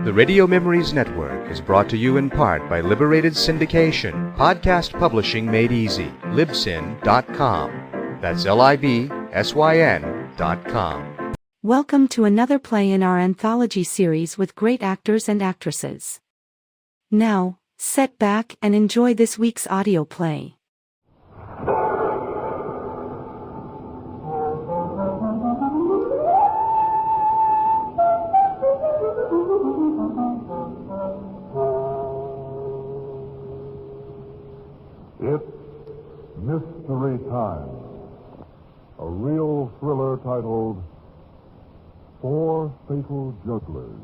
The Radio Memories Network is brought to you in part by Liberated Syndication, podcast publishing made easy, libsyn.com. That's libsyn.com. Welcome to another play in our anthology series with great actors and actresses. Now, sit back and enjoy this week's audio play. It's Mystery Time, a real thriller titled Four Fatal Jugglers.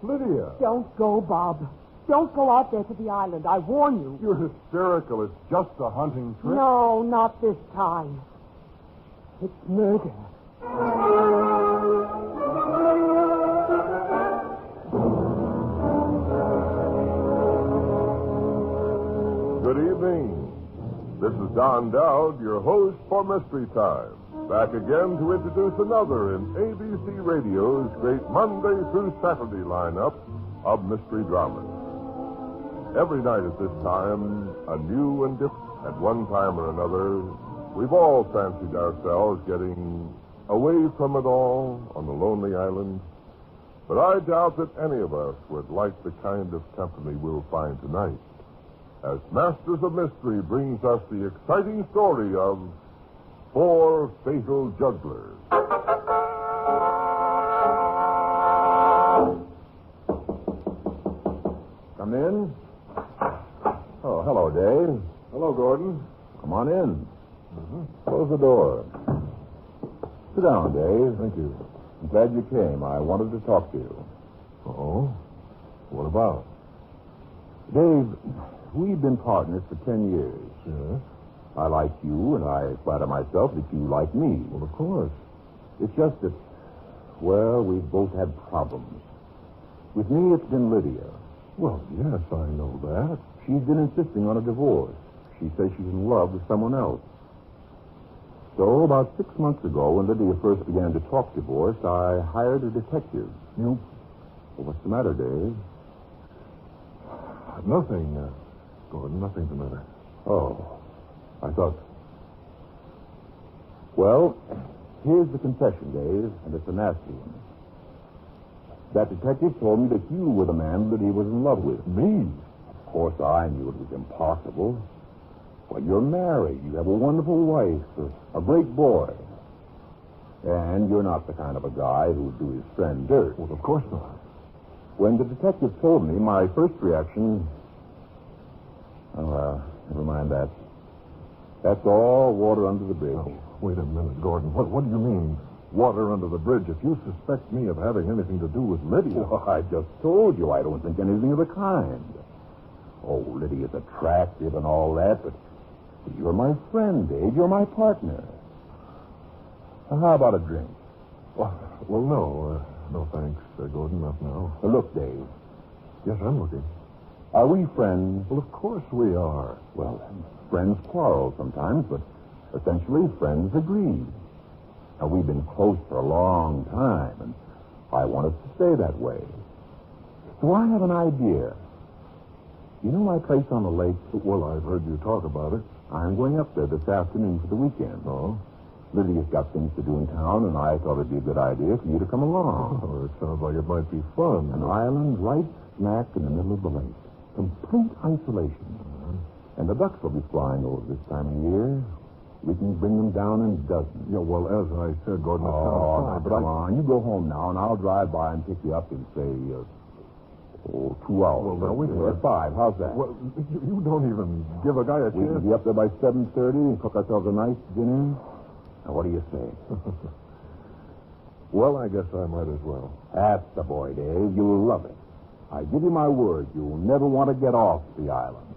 Lydia! Don't go, Bob. Don't go out there to the island. I warn you. You're hysterical. It's just a hunting trip. No, not this time. It's murder. Good evening. This is Don Dowd, your host for Mystery Time. Back again to introduce another in ABC Radio's great Monday through Saturday lineup of mystery dramas. Every night at this time, a new and different. At one time or another, we've all fancied ourselves getting away from it all on the lonely island. But I doubt that any of us would like the kind of company we'll find tonight, as Masters of Mystery brings us the exciting story of Four Fatal Jugglers. Come in. Oh, hello, Dave. Hello, Gordon. Come on in. Close the door. Sit down, Dave. Thank you. I'm glad you came. I wanted to talk to you. Oh? What about? Dave, we've been partners for 10 years. Yes? I like you, and I flatter myself that you like me. Well, of course. It's just that, well, we've both had problems. With me, it's been Lydia. Well, yes, I know that. She's been insisting on a divorce. She says she's in love with someone else. So, about 6 months ago, when Lydia first began to talk divorce, I hired a detective. You? Well, what's the matter, Dave? Nothing, Gordon. Nothing's the matter. Oh, I thought... Well, here's the confession, Dave, and it's a nasty one. That detective told me that you were the man Lydia was in love with. Me? Of course, I knew it was impossible. Well, you're married. You have a wonderful wife, a great boy. And you're not the kind of a guy who would do his friend dirt. Well, of course not. When the detective told me, my first reaction... Oh, never mind that. That's all water under the bridge. Oh, wait a minute, Gordon. What do you mean, water under the bridge? If you suspect me of having anything to do with Lydia... Well, I just told you I don't think anything of the kind. Oh, Lydia's attractive and all that, but you're my friend, Dave. You're my partner. Now, how about a drink? Well, no thanks, Gordon, not now. Look, Dave. Yes, I'm looking. Are we friends? Well, of course we are. Well, friends quarrel sometimes, but essentially friends agree. Now, we've been close for a long time, and I want us to stay that way. So I have an idea. You know my place on the lake? Well, I've heard you talk about it. I'm going up there this afternoon for the weekend. Oh? Lydia's got things to do in town, and I thought it'd be a good idea for you to come along. Oh, it sounds like it might be fun. An island right smack in the middle of the lake. Complete isolation. And the ducks will be flying over this time of year. We can bring them down in dozens. Yeah, well, as I said, Gordon, it sounds Oh, fun. now, come on. You go home now, and I'll drive by and pick you up in, say, 2 hours. Well, now, wait a At minute. 5. How's that? Well, you don't even give a guy a We chance. can be up there by 7:30 and cook ourselves a nice dinner. Now, what do you say? Well, I guess I might as well. That's the boy, Dave. You'll love it. I give you my word, you'll never want to get off the island.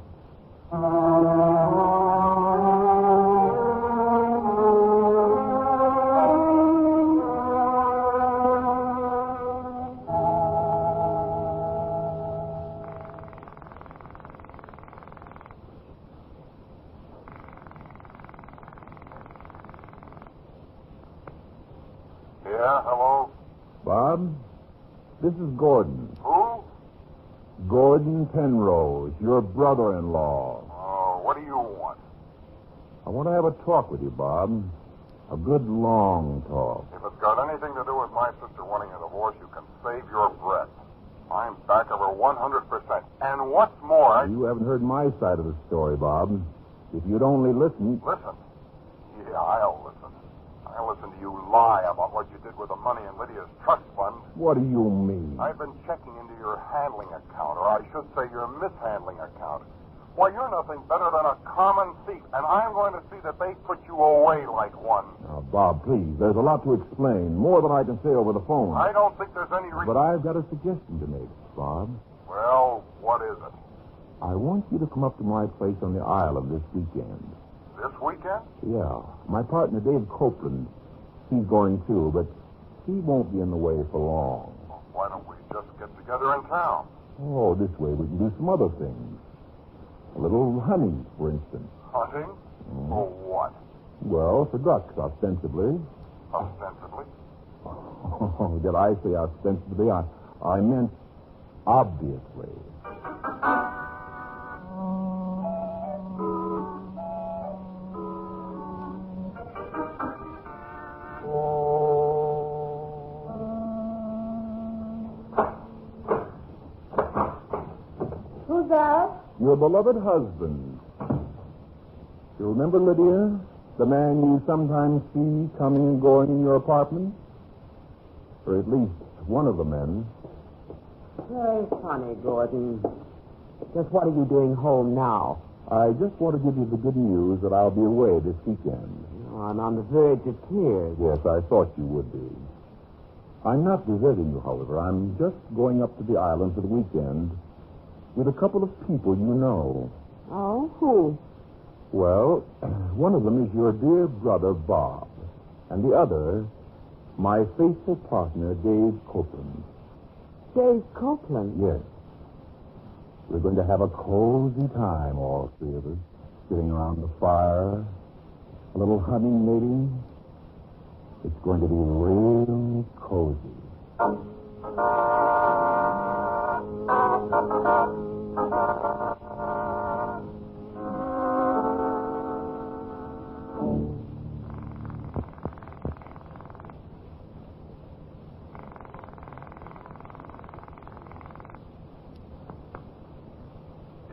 Yeah, hello? Bob, this is Gordon. Who? Gordon Penrose, your brother-in-law. Oh, what do you want? I want to have a talk with you, Bob. A good, long talk. If it's got anything to do with my sister wanting a divorce, you can save your breath. I'm back of her 100%. And what's more, You haven't heard my side of the story, Bob. If you'd only listen... Listen. Yeah, I'll listen. I'll listen to you lie about what you did with the money in Lydia's trust fund. What do you mean? I've been checking into your handling account, or I should say your mishandling account. Why, you're nothing better than a common thief, and I'm going to see that they put you away like one. Now, Bob, please, there's a lot to explain. More than I can say over the phone. I don't think there's any reason... But I've got a suggestion to make, Bob. Well, what is it? I want you to come up to my place on the island this weekend. This weekend? Yeah. My partner, Dave Copeland, he's going too, but he won't be in the way for long. Well, why don't we just get together in town? Oh, this way we can do some other things. A little hunting, for instance. Hunting? For what? Well, for ducks, ostensibly. Ostensibly? Oh, did I say ostensibly? I meant obviously. Who's that? Your beloved husband. You remember, Lydia? The man you sometimes see coming and going in your apartment? Or at least one of the men. Very funny, Gordon. Just what are you doing home now? I just want to give you the good news that I'll be away this weekend. Oh, I'm on the verge of tears. Yes, I thought you would be. I'm not deserting you, however. I'm just going up to the island for the weekend with a couple of people you know. Oh, who? Well, one of them is your dear brother, Bob. And the other, my faithful partner, Dave Copeland. Dave Copeland? Yes. We're going to have a cozy time, all three of us, sitting around the fire. A little hunting, maybe. It's going to be real cozy.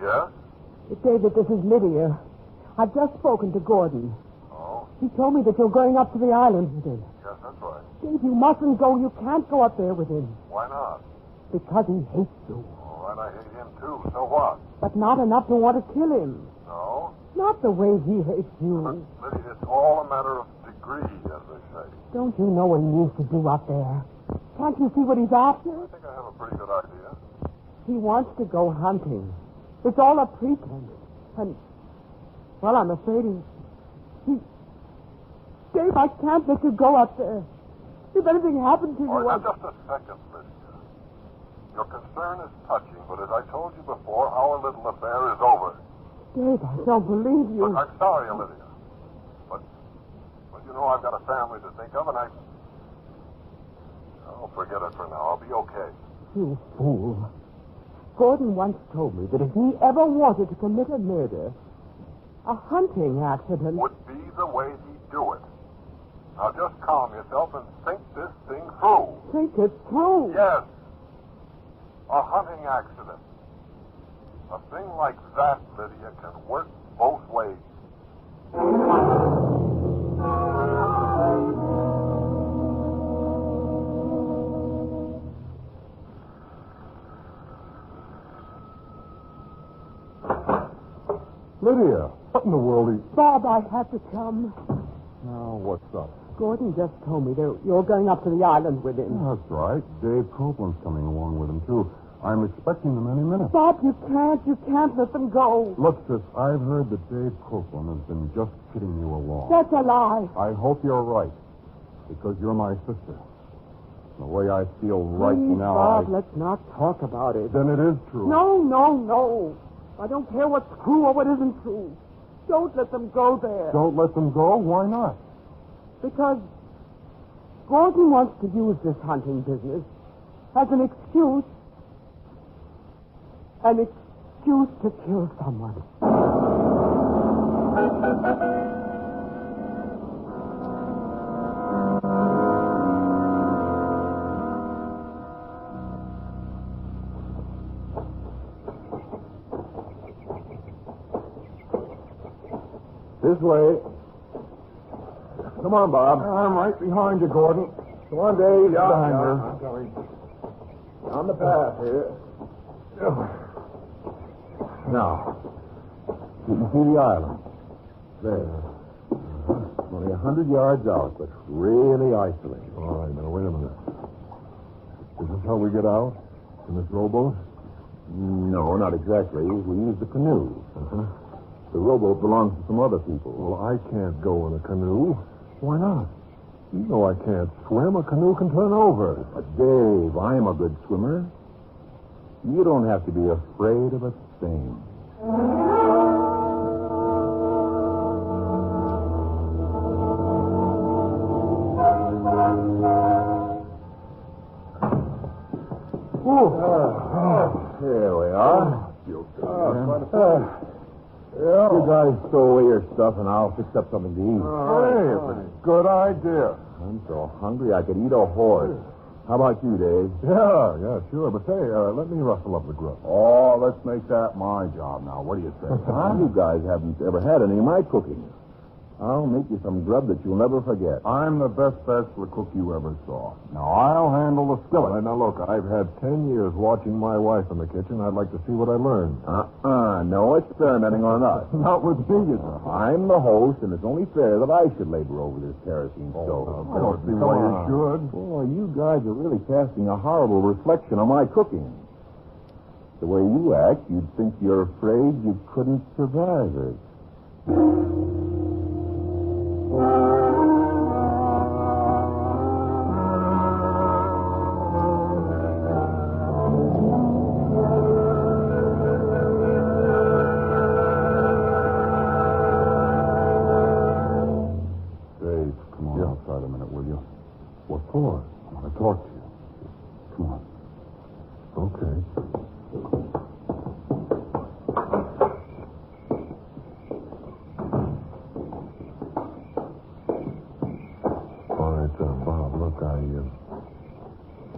Yes? David, this is Lydia. I've just spoken to Gordon. Oh? He told me that you're going up to the island with him. Yes, that's right. Dave, you mustn't go. You can't go up there with him. Why not? Because he hates you. All right, I hate him too. So what? But not enough to want to kill him. No? Not the way he hates you. Lydia, it's all a matter of degree, as they say. Don't you know what he needs to do up there? Can't you see what he's after? I think I have a pretty good idea. He wants to go hunting. It's all a pretense. And, well, I'm afraid he... Dave, I can't let you go up there. If anything happened to you... All right, now, just a second, Lydia. Your concern is touching, but as I told you before, our little affair is over. Dave, I don't believe you. Look, I'm sorry, Olivia. But, well, you know I've got a family to think of, and Oh, forget it for now. I'll be okay. You fool. Gordon once told me that if he ever wanted to commit a murder, a hunting accident... would be the way he'd do it. Now, just calm yourself and think this thing through. Think it through. Yes. A hunting accident. A thing like that, Lydia, can work both ways. Lydia, what in the world are you... Bob, I have to come. Now, what's up? Gordon just told me that you're going up to the island with him. That's right. Dave Copeland's coming along with him, too. I'm expecting them any minute. Bob, you can't let them go. Look, sis, I've heard that Dave Copeland has been just kidding you along. That's a lie. I hope you're right, because you're my sister. The way I feel right Please, now, Bob, let's not talk about it. Then it is true. No. I don't care what's true or what isn't true. Don't let them go there. Don't let them go? Why not? Because Gordon wants to use this hunting business as an excuse to kill someone. This way. Come on, Bob. I'm right behind you, Gordon. Come on, Dave. Behind her. I'm coming. On the path here. Now, you can see the island. There. Only 100 yards out, but really isolated. All right, now, wait a minute. Is this how we get out? In this rowboat? No, not exactly. We use the canoe. Uh-huh. The rowboat belongs to some other people. Well, I can't go in a canoe. Why not? You know I can't swim. A canoe can turn over. But, Dave, I'm a good swimmer. You don't have to be afraid of a thing. Here we are. You guys stow away your stuff, and I'll fix up something to eat. Hey, it's a good idea. I'm so hungry I could eat a horse. How about you, Dave? Yeah, sure. But hey, let me rustle up the grub. Oh, let's make that my job now. What do you say? You guys haven't ever had any of my cooking. I'll make you some grub that you'll never forget. I'm the best bachelor cook you ever saw. Now, I'll handle the skillet. Now, look, I've had 10 years watching my wife in the kitchen. I'd like to see what I learned. No experimenting on us. Not with me. I'm the host, and it's only fair that I should labor over this kerosene stove. I don't see why you should. Boy, you guys are really casting a horrible reflection on my cooking. The way you act, you'd think you're afraid you couldn't survive it.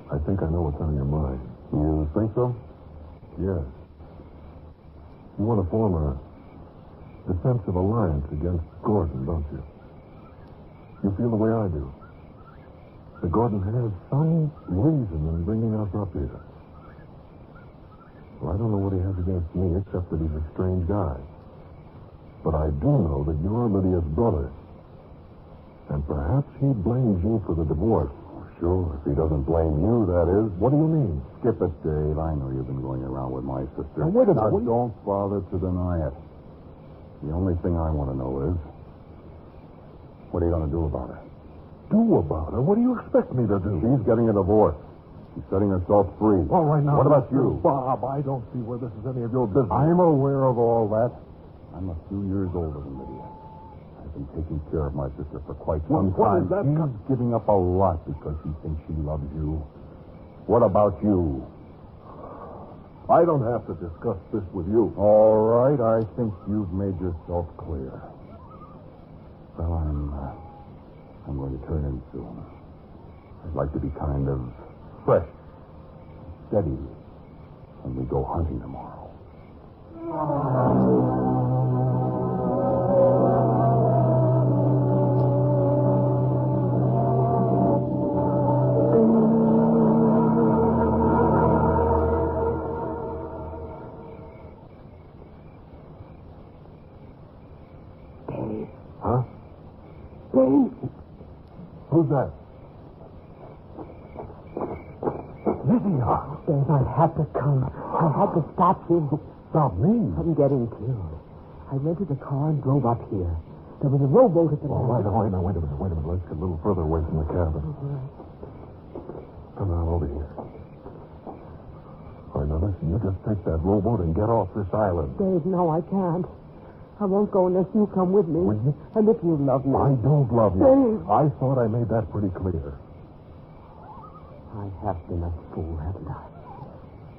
I think I know what's on your mind. You think so? Yes. You want to form a defensive alliance against Gordon, don't you? You feel the way I do. That Gordon has some reason in bringing us up here. Well, I don't know what he has against me, except that he's a strange guy. But I do know that you're Lydia's brother. And perhaps he blames you for the divorce. Sure, if he doesn't blame you, that is. What do you mean? Skip it, Dave. I know you've been going around with my sister. Now, wait a minute. Now, don't bother to deny it. The only thing I want to know is, what are you going to do about it? Do about it? What do you expect me to do? She's getting a divorce. She's setting herself free. All right, now. What about you? Bob, I don't see where this is any of your business. I'm aware of all that. I'm a few years older than Lydia. I've been taking care of my sister for quite some time. She's giving up a lot because she thinks she loves you. What about you? I don't have to discuss this with you. All right, I think you've made yourself clear. Well, I'm going to turn in soon. I'd like to be kind of fresh, steady when we go hunting tomorrow. Huh? Dave. Who's that? Lydia. Dave, I had to come. I had to stop you. Stop me? I'm getting killed. I rented a car and drove up here. There was a rowboat at the All right, wait a minute. Let's get a little further away from the cabin. Come on over here. All right, now listen, you just take that rowboat and get off this island. Dave, no, I can't. I won't go unless you come with me. With me? And if you love me. I don't love you. Dave. I thought I made that pretty clear. I have been a fool, haven't I?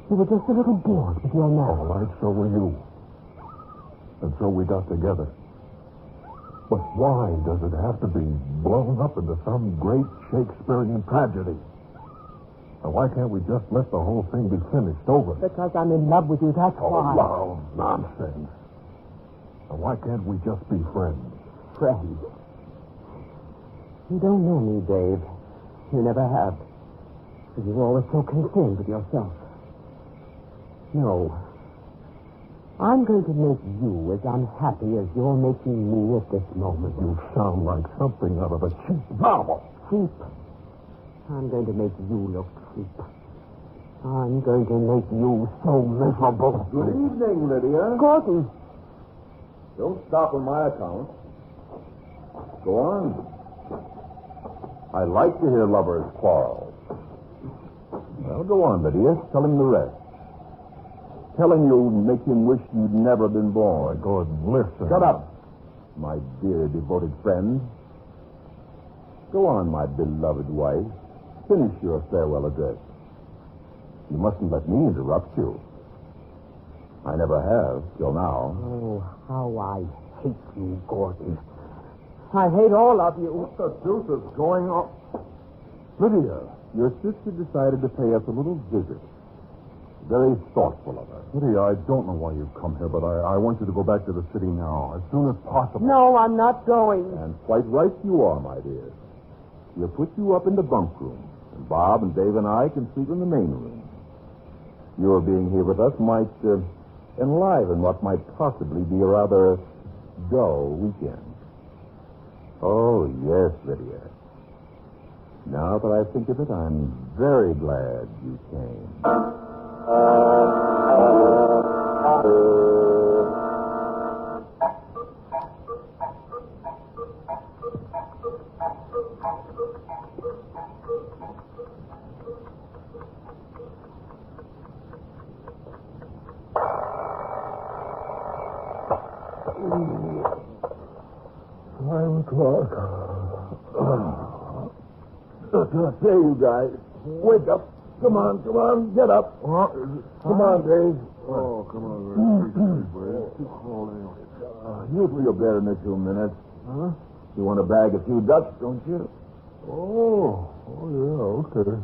You were just a little bored with your marriage. All right, so were you. And so we got together. But why does it have to be blown up into some great Shakespearean tragedy? And why can't we just let the whole thing be finished over? Because I'm in love with you, that's why. Oh, nonsense. And why can't we just be friends? Friends. You don't know me, Dave. You never have. You're always so concerned with yourself. No. I'm going to make you as unhappy as you're making me at this moment. You sound like something out of a cheap novel. Cheap? I'm going to make you look cheap. I'm going to make you so miserable. Good evening, Lydia. Gordon. Don't stop on my account. Go on. I like to hear lovers quarrel. Well, go on, Lydia. Tell him the rest. Tell him you'll make him wish you'd never been born. Gordon, listen. Shut up, my dear devoted friend. Go on, my beloved wife. Finish your farewell address. You mustn't let me interrupt you. I never have, till now. Oh, how I hate you, Gordon. I hate all of you. What the deuce is going on? Lydia, your sister decided to pay us a little visit. Very thoughtful of her. Lydia, I don't know why you've come here, but I want you to go back to the city now, as soon as possible. No, I'm not going. And quite right you are, my dear. We'll put you up in the bunk room, and Bob and Dave and I can sleep in the main room. Your being here with us might enliven what might possibly be a rather dull weekend. Oh, yes, Lydia. Now that I think of it, I'm very glad you came. What do I say, you guys? Wake up. Come on, get up. Come on, Dave. Oh, come on, You'll feel better in a few minutes. Huh? You want to bag a few ducks, don't you? Yeah, okay.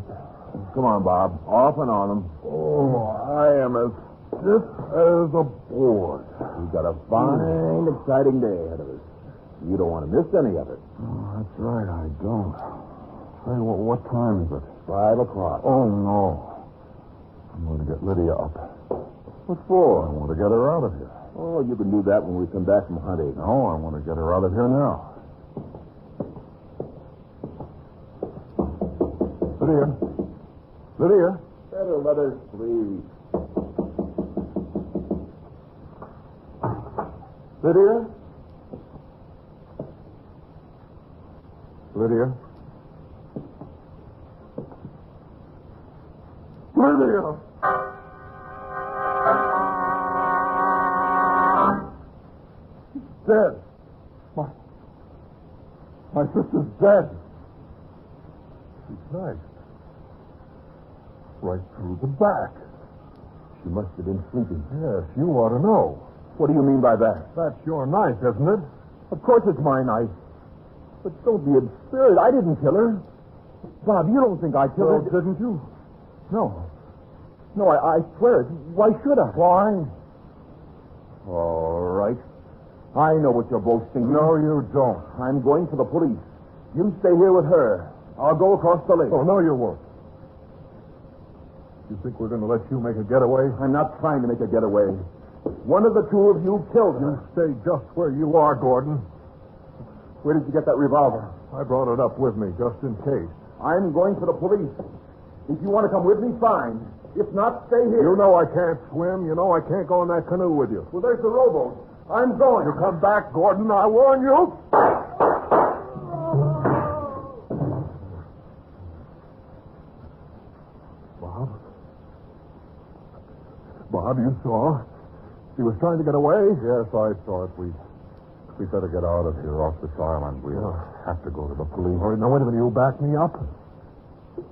Come on, Bob. Off and on them. Oh, I am as stiff as a board. We've got a fine, exciting day ahead of us. You don't want to miss any of it. Oh, that's right, I don't. Say, what time is it? 5 o'clock. Oh, no. I'm going to get Lydia up. What for? I want to get her out of here. Oh, you can do that when we come back from hunting. No, I want to get her out of here now. Lydia? Better let her sleep. Lydia? Lydia? Lydia! Dead. My sister's dead. She's knifed. Right through the back. She must have been sleeping. Yes, you ought to know. What do you mean by that? That's your knife, isn't it? Of course it's my knife. But don't be absurd. I didn't kill her. Bob, you don't think I killed her? Didn't you? No. No, I swear it. Why should I? Why? All right. I know what you're both thinking. No, you don't. I'm going for the police. You stay here with her. I'll go across the lake. Oh, no, you won't. You think we're going to let you make a getaway? I'm not trying to make a getaway. One of the two of you killed her. You stay just where you are, Gordon. Where did you get that revolver? I brought it up with me, just in case. I'm going for the police. If you want to come with me, fine. If not, stay here. You know I can't swim. You know I can't go in that canoe with you. Well, there's the rowboat. I'm going. You come back, Gordon. I warn you. Bob, you saw? He was trying to get away? Yes, I saw it. We better get out of here, off this island. We'll have to go to the police. Now, wait a minute. You back me up?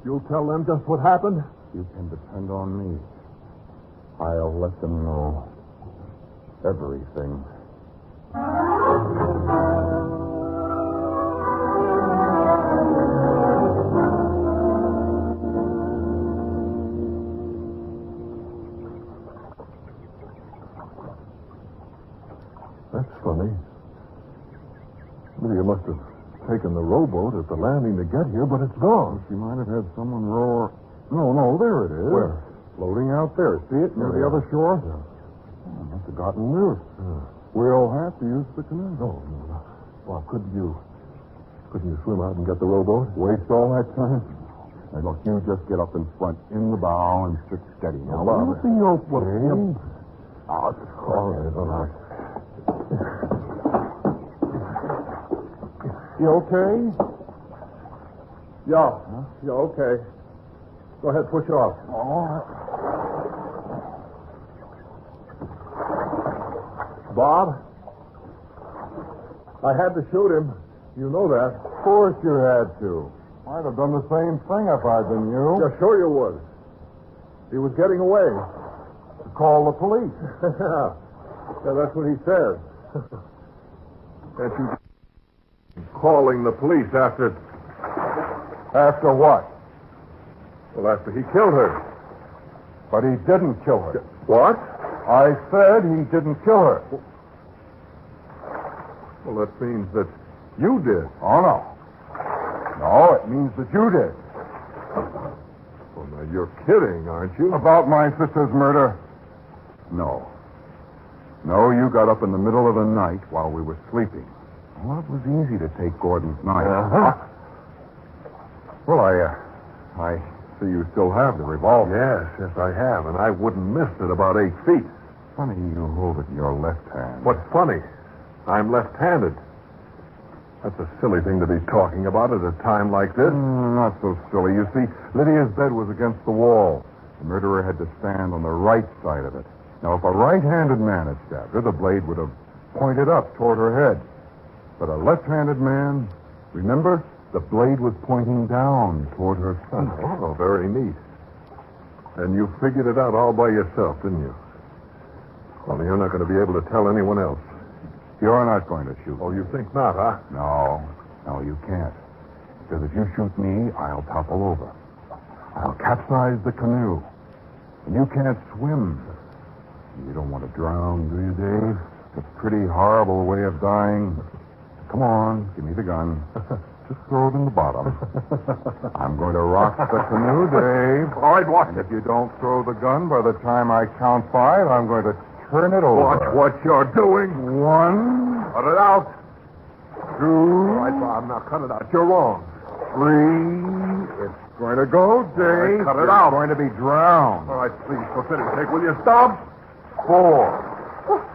You'll tell them just what happened? You can depend on me. I'll let them know everything. That's funny. Lydia must have taken the rowboat at the landing to get here, but it's gone. She might have had someone row her. No, there it is. Where? Floating out there. See it near the other shore? Yeah. Oh, must have gotten loose. We'll have to use the canoe. No. Bob, couldn't you swim out and get the rowboat? Waste all that time? Now, look, you just get up in front in the bow and sit steady. Now, Bob. It'll be okay. All right. You okay? Yeah, okay. Go ahead, push off. All right. Bob, I had to shoot him. You know that. Of course you had to. I'd have done the same thing if I'd been you. Yeah, sure you would. He was getting away. Call the police. Yeah, that's what he said. Can't you calling the police after what? Well, after he killed her. But he didn't kill her. What? I said he didn't kill her. Well, that means that you did. Oh, no. No, it means that you did. Well, now, you're kidding, aren't you? About my sister's murder? No. No, you got up in the middle of the night while we were sleeping. Well, it was easy to take Gordon's knife. Uh-huh. Well, I see you still have the revolver. Yes, I have, and I wouldn't miss it about 8 feet. Funny you hold it in your left hand. What's funny? I'm left-handed. That's a silly thing to be talking about at a time like this. Not so silly. You see, Lydia's bed was against the wall. The murderer had to stand on the right side of it. Now, if a right-handed man had stabbed her, the blade would have pointed up toward her head. But a left-handed man, remember, the blade was pointing down toward her feet. Oh, very neat. And you figured it out all by yourself, didn't you? Well, you're not going to be able to tell anyone else. You're not going to shoot. Oh, you think not, huh? No, you can't. Because if you shoot me, I'll topple over. I'll capsize the canoe. And you can't swim. You don't want to drown, do you, Dave? It's a pretty horrible way of dying. Come on, give me the gun. Just throw it in the bottom. I'm going to rock the canoe, Dave. All right, watch And it. if you don't throw the gun by the time I count 5, I'm going to turn it over. Watch what you're doing. 1, Cut it out. 2, All right, Bob, now cut it out. You're wrong. 3. It's going to go, Dave. right, cut it You're out. going to be drowned. All right, please, for pity's sake, will you stop? 4.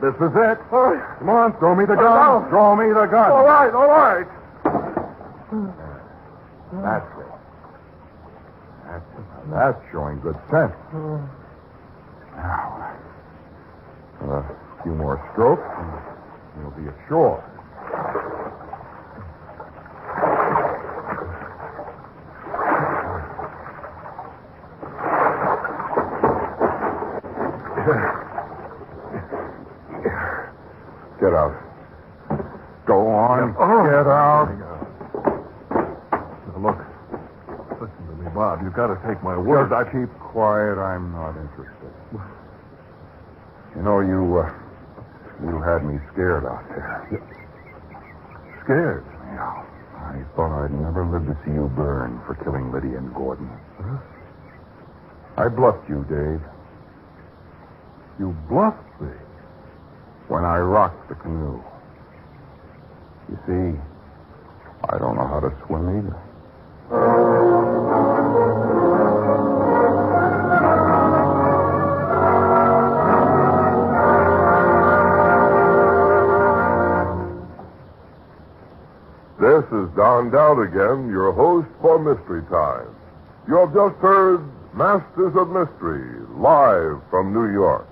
This is it. All right. Come on, throw me the Cut it gun. out. Throw me the gun. All right. That's it. That's showing good sense. Now, a few more strokes, and you'll be ashore. Get out. Go on. Get out. Now, look. Listen to me, Bob. You've got to take my word. Just keep quiet. I'm not interested. You know, you had me scared out there. Scared? Yeah. I thought I'd never live to see you burn for killing Lydia and Gordon. Huh? I bluffed you, Dave. You bluffed me. When I rocked the canoe. You see, I don't know how to swim either. This is Don Dowd again, your host for Mystery Time. You have just heard Masters of Mystery, live from New York.